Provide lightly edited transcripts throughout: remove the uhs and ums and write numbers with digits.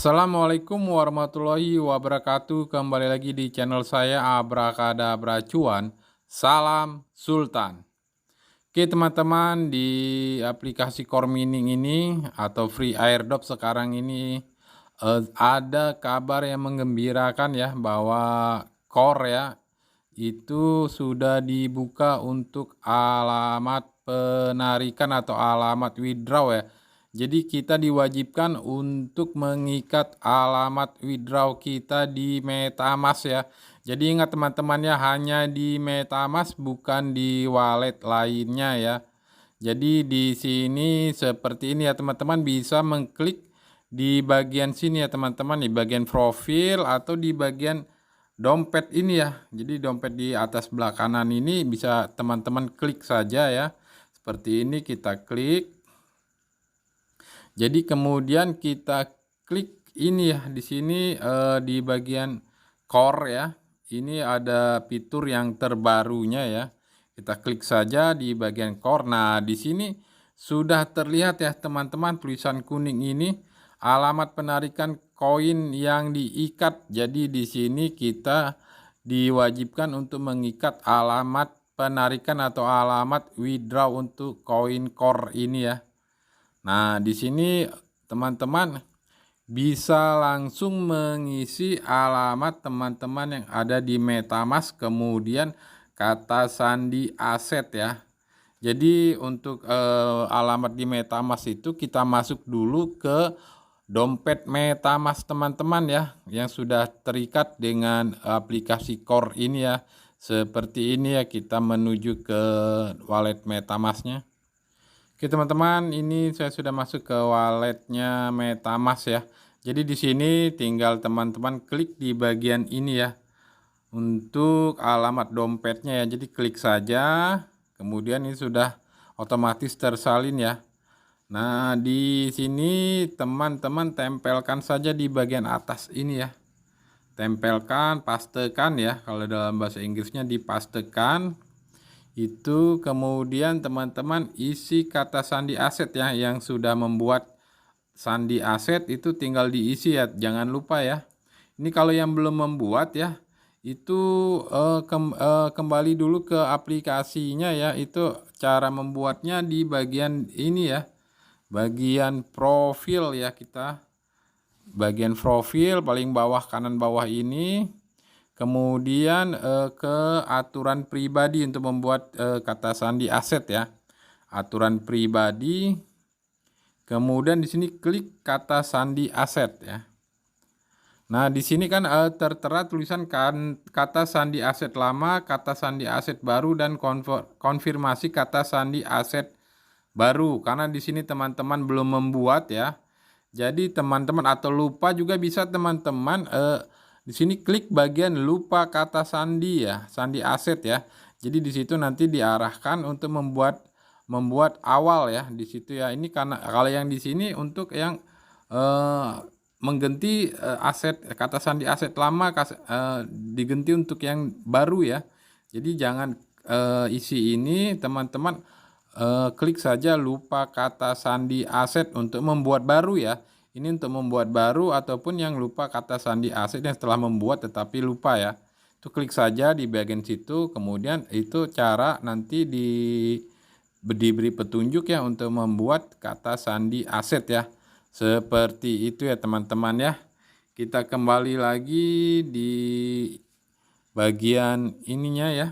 Assalamualaikum warahmatullahi wabarakatuh. Kembali lagi di channel saya Abrakadabra Cuan. Salam Sultan. Oke teman-teman, di aplikasi Core Mining ini atau Free Airdrop sekarang ini ada kabar yang menggembirakan ya, bahwa Core ya itu sudah dibuka untuk alamat penarikan atau alamat withdraw ya. Jadi kita diwajibkan untuk mengikat alamat withdraw kita di MetaMask ya. Jadi ingat teman-teman ya, hanya di MetaMask bukan di wallet lainnya ya. Jadi di sini seperti ini ya teman-teman, bisa mengklik di bagian sini ya teman-teman, di bagian profil atau di bagian dompet ini ya. Jadi dompet di atas sebelah kanan ini bisa teman-teman klik saja ya. Seperti ini kita klik. Jadi kemudian kita klik ini ya, di sini di bagian core ya. Ini ada fitur yang terbarunya ya. Kita klik saja di bagian core. Nah, di sini sudah terlihat ya teman-teman, tulisan kuning ini alamat penarikan koin yang diikat. Jadi di sini kita diwajibkan untuk mengikat alamat penarikan atau alamat withdraw untuk koin core ini ya. Nah, di sini teman-teman bisa langsung mengisi alamat teman-teman yang ada di MetaMask, kemudian kata sandi aset ya. Jadi untuk alamat di MetaMask itu kita masuk dulu ke dompet MetaMask teman-teman ya, yang sudah terikat dengan aplikasi Core ini ya. Seperti ini ya, kita menuju ke wallet MetaMasknya. Oke teman-teman, ini saya sudah masuk ke walletnya MetaMask ya. Jadi di sini tinggal teman-teman klik di bagian ini ya, untuk alamat dompetnya ya. Jadi klik saja, kemudian ini sudah otomatis tersalin ya. Nah, di sini teman-teman tempelkan saja di bagian atas ini ya. Tempelkan, pastekan ya. Kalau dalam bahasa Inggrisnya dipastekan. Itu kemudian teman-teman isi kata sandi aset ya, yang sudah membuat sandi aset itu tinggal diisi ya, jangan lupa ya. Ini kalau yang belum membuat ya, itu kembali dulu ke aplikasinya ya. Itu cara membuatnya di bagian ini ya, bagian profil ya. Kita bagian profil paling bawah kanan bawah ini. Kemudian ke aturan pribadi untuk membuat kata sandi aset ya. Aturan pribadi. Kemudian di sini klik kata sandi aset ya. Nah, di sini kan tertera tulisan kata sandi aset lama, kata sandi aset baru, dan konfirmasi kata sandi aset baru. Karena di sini teman-teman belum membuat ya. Jadi teman-teman atau lupa juga bisa teman-teman di sini klik bagian lupa kata sandi ya, sandi aset ya. Jadi di situ nanti diarahkan untuk membuat awal ya di situ ya. Ini karena kalau yang di sini untuk yang mengganti aset kata sandi aset lama diganti untuk yang baru ya. Jadi jangan isi ini teman-teman, klik saja lupa kata sandi aset untuk membuat baru ya. Ini untuk membuat baru ataupun yang lupa kata sandi aset yang setelah membuat tetapi lupa ya. Itu klik saja di bagian situ, kemudian itu cara nanti diberi petunjuk ya untuk membuat kata sandi aset ya. Seperti itu ya teman-teman ya. Kita kembali lagi di bagian ininya ya,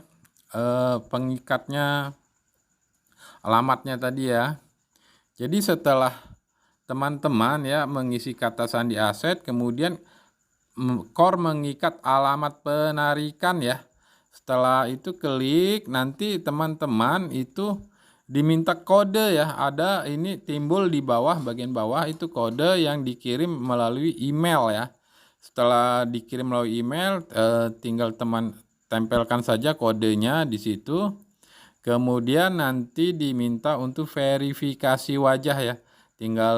pengikatnya, alamatnya tadi ya. Jadi setelah teman-teman ya mengisi kata sandi aset, kemudian Core mengikat alamat penarikan ya. Setelah itu klik, nanti teman-teman itu diminta kode ya. Ada ini timbul di bawah, bagian bawah itu kode yang dikirim melalui email ya. Setelah dikirim melalui email, tinggal teman tempelkan saja kodenya di situ. Kemudian nanti diminta untuk verifikasi wajah ya. Tinggal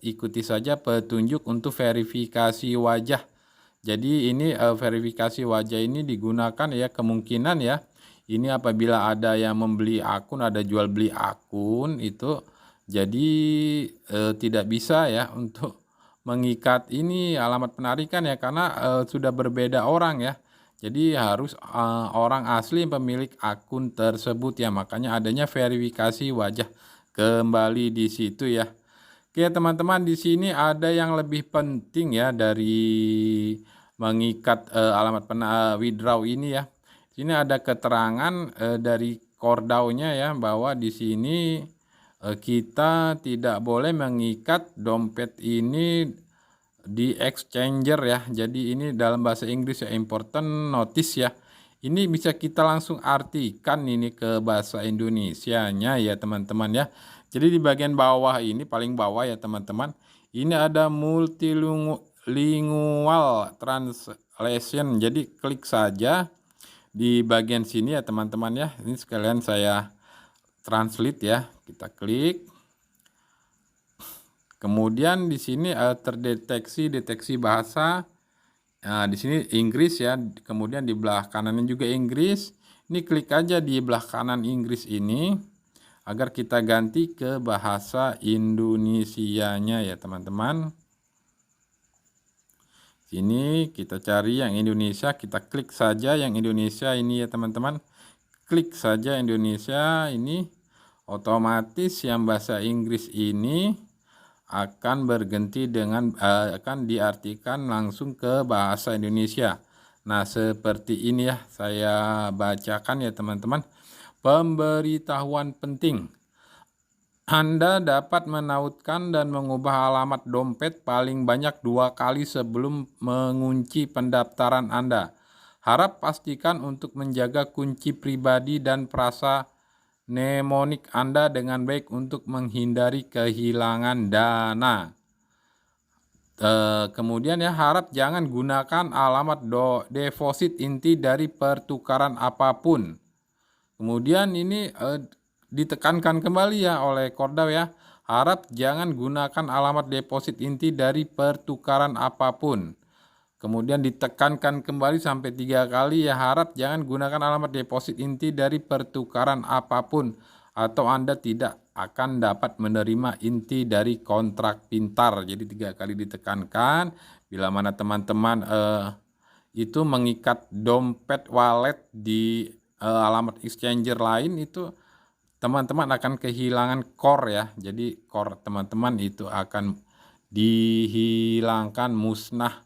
ikuti saja petunjuk untuk verifikasi wajah. Jadi ini verifikasi wajah ini digunakan ya, kemungkinan ya. Ini apabila ada yang membeli akun, ada jual beli akun itu, jadi tidak bisa ya untuk mengikat ini alamat penarikan ya, karena sudah berbeda orang ya. Jadi harus orang asli pemilik akun tersebut ya, makanya adanya verifikasi wajah kembali di situ ya. Oke teman-teman, di sini ada yang lebih penting ya dari mengikat alamat withdraw ini ya. Sini ada keterangan dari Cordao-nya ya, bahwa di sini kita tidak boleh mengikat dompet ini di exchanger ya. Jadi ini dalam bahasa Inggris ya, important notice ya. Ini bisa kita langsung artikan ini ke bahasa Indonesianya ya teman-teman ya. Jadi di bagian bawah ini, paling bawah ya teman-teman, ini ada multilingual translation. Jadi klik saja di bagian sini ya teman-teman ya. Ini sekalian saya translate ya. Kita klik. Kemudian di sini deteksi bahasa. Nah, di sini Inggris ya. Kemudian di belah kanannya juga Inggris. Ini klik aja di belah kanan Inggris ini agar kita ganti ke bahasa Indonesianya ya teman-teman. Sini kita cari yang Indonesia, kita klik saja yang Indonesia ini ya teman-teman. Klik saja Indonesia ini, otomatis yang bahasa Inggris ini akan berganti dengan akan diartikan langsung ke bahasa Indonesia. Nah, seperti ini ya, saya bacakan ya teman-teman. Pemberitahuan penting. Anda dapat menautkan dan mengubah alamat dompet paling banyak 2 kali sebelum mengunci pendaftaran Anda. Harap pastikan untuk menjaga kunci pribadi dan frasa mnemonik Anda dengan baik untuk menghindari kehilangan dana. Kemudian ya, harap jangan gunakan alamat deposit inti dari pertukaran apapun. Kemudian ini ditekankan kembali ya oleh Cordao ya, harap jangan gunakan alamat deposit inti dari pertukaran apapun. Kemudian ditekankan kembali sampai 3 kali ya, harap jangan gunakan alamat deposit inti dari pertukaran apapun atau Anda tidak akan dapat menerima inti dari kontrak pintar. Jadi 3 kali ditekankan. Bila mana teman-teman itu mengikat dompet wallet di alamat exchanger lain, itu teman-teman akan kehilangan core ya. Jadi core teman-teman itu akan dihilangkan, musnah,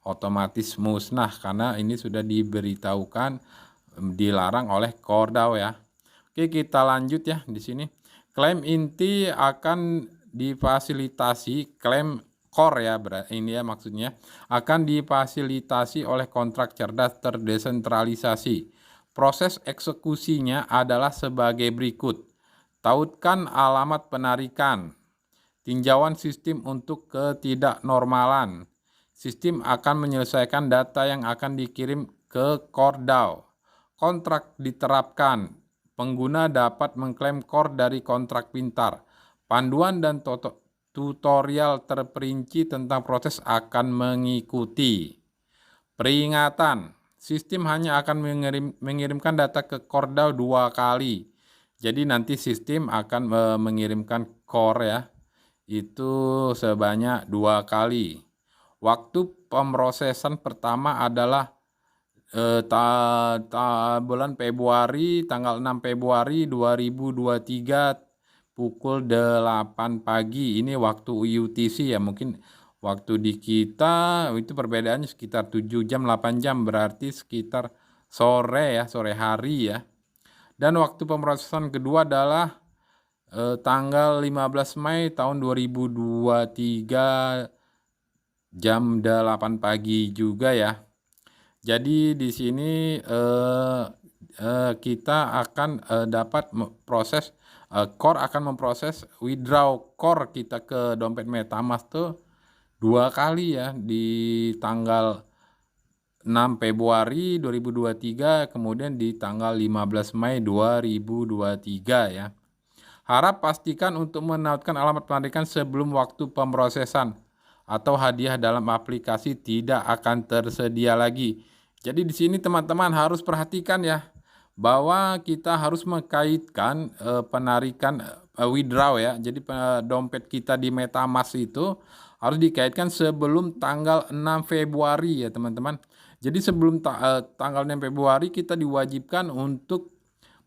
otomatis musnah karena ini sudah diberitahukan dilarang oleh Cordao ya. Oke, kita lanjut ya di sini. Klaim inti akan difasilitasi, klaim core ya, ini ya maksudnya, akan difasilitasi oleh kontrak cerdas terdesentralisasi. Proses eksekusinya adalah sebagai berikut. Tautkan alamat penarikan. Tinjauan sistem untuk ketidaknormalan. Sistem akan menyelesaikan data yang akan dikirim ke Cordao. Kontrak diterapkan. Pengguna dapat mengklaim core dari kontrak pintar. Panduan dan tutorial terperinci tentang proses akan mengikuti. Peringatan. Sistem hanya akan mengirimkan data ke Cordao 2 kali. Jadi nanti sistem akan mengirimkan core ya, itu sebanyak 2 kali. Waktu pemrosesan pertama adalah bulan Februari, tanggal 6 Februari 2023 pukul 8 pagi. Ini waktu UTC ya, mungkin waktu di kita itu perbedaannya sekitar 7 jam 8 jam, berarti sekitar sore ya, sore hari ya. Dan waktu pemrosesan kedua adalah tanggal 15 Mei tahun 2023 jam 8 pagi juga ya. Jadi di sini kita akan dapat proses core akan memproses withdraw core kita ke dompet MetaMask tuh 2 kali ya, di tanggal 6 Februari 2023 kemudian di tanggal 15 Mei 2023 ya. Harap pastikan untuk menautkan alamat penarikan sebelum waktu pemrosesan atau hadiah dalam aplikasi tidak akan tersedia lagi. Jadi di sini teman-teman harus perhatikan ya, bahwa kita harus mengkaitkan penarikan withdraw ya. Jadi dompet kita di MetaMask itu harus dikaitkan sebelum tanggal 6 Februari ya teman-teman. Jadi sebelum tanggal 6 Februari kita diwajibkan untuk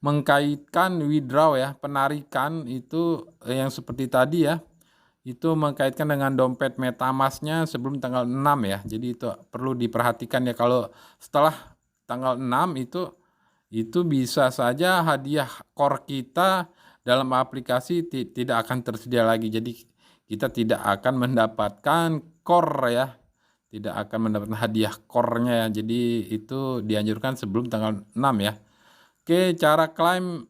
mengkaitkan withdraw ya, penarikan itu yang seperti tadi ya, itu mengkaitkan dengan dompet MetaMask-nya sebelum tanggal 6 ya. Jadi itu perlu diperhatikan ya, kalau setelah tanggal 6 itu bisa saja hadiah core kita dalam aplikasi tidak akan tersedia lagi. Jadi kita tidak akan mendapatkan core ya, tidak akan mendapatkan hadiah core-nya ya. Jadi itu dianjurkan sebelum tanggal 6 ya. Oke, cara klaim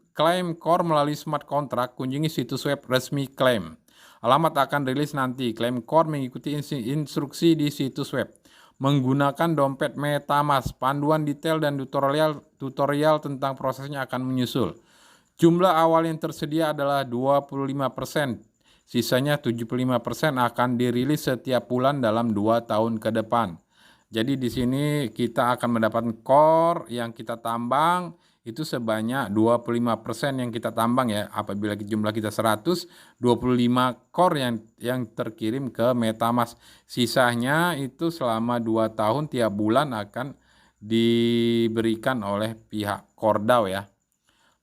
core melalui smart contract, kunjungi situs web resmi klaim. Alamat akan rilis nanti. Klaim core mengikuti instruksi di situs web. Menggunakan dompet MetaMask, panduan detail dan tutorial tentang prosesnya akan menyusul. Jumlah awal yang tersedia adalah 25%. Sisanya 75% akan dirilis setiap bulan dalam 2 tahun ke depan. Jadi di sini kita akan mendapatkan core yang kita tambang itu sebanyak 25% yang kita tambang ya. Apabila jumlah kita 100, 25 core yang terkirim ke MetaMask. Sisanya itu selama 2 tahun tiap bulan akan diberikan oleh pihak Cordao ya.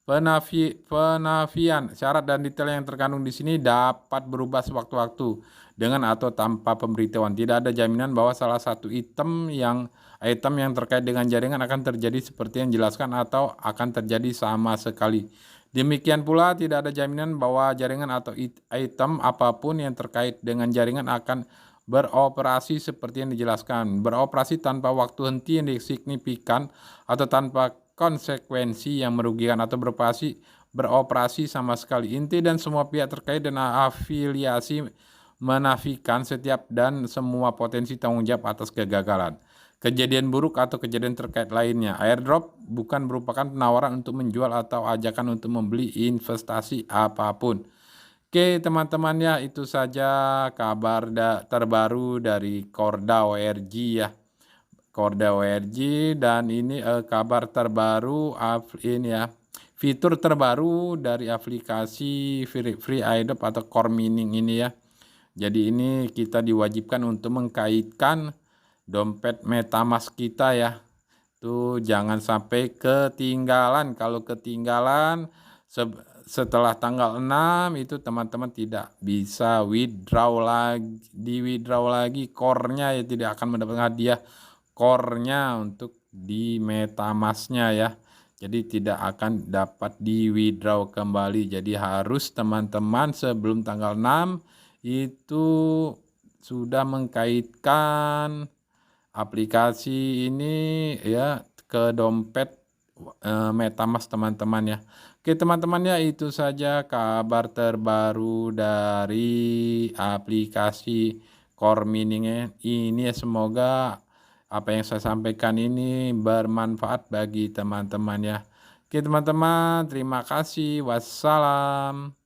Penafian syarat dan detail yang terkandung di sini dapat berubah sewaktu-waktu dengan atau tanpa pemberitahuan. Tidak ada jaminan bahwa salah satu item yang terkait dengan jaringan akan terjadi seperti yang dijelaskan atau akan terjadi sama sekali. Demikian pula tidak ada jaminan bahwa jaringan atau item apapun yang terkait dengan jaringan akan beroperasi seperti yang dijelaskan. Beroperasi tanpa waktu henti yang signifikan atau tanpa konsekuensi yang merugikan atau beroperasi sama sekali. Inti dan semua pihak terkait dengan afiliasi menafikan setiap dan semua potensi tanggung jawab atas kegagalan, kejadian buruk atau kejadian terkait lainnya. Airdrop bukan merupakan penawaran untuk menjual atau ajakan untuk membeli investasi apapun. Oke teman-teman ya, itu saja kabar terbaru dari Cordao RG ya. Cordao RG, dan ini kabar terbaru ini ya, fitur terbaru dari aplikasi free airdrop atau core mining ini ya. Jadi ini kita diwajibkan untuk mengkaitkan dompet MetaMask kita ya. Tuh jangan sampai ketinggalan. Kalau ketinggalan setelah tanggal 6 itu teman-teman tidak bisa withdraw lagi core-nya ya, tidak akan mendapatkan hadiah core-nya untuk di MetaMask-nya ya. Jadi tidak akan dapat di withdraw kembali. Jadi harus teman-teman sebelum tanggal 6 itu sudah mengkaitkan aplikasi ini ya ke dompet MetaMask teman-teman ya. Oke teman-teman ya, itu saja kabar terbaru dari aplikasi core mining ini ya. Semoga apa yang saya sampaikan ini bermanfaat bagi teman-teman ya. Oke teman-teman, terima kasih. Wassalam.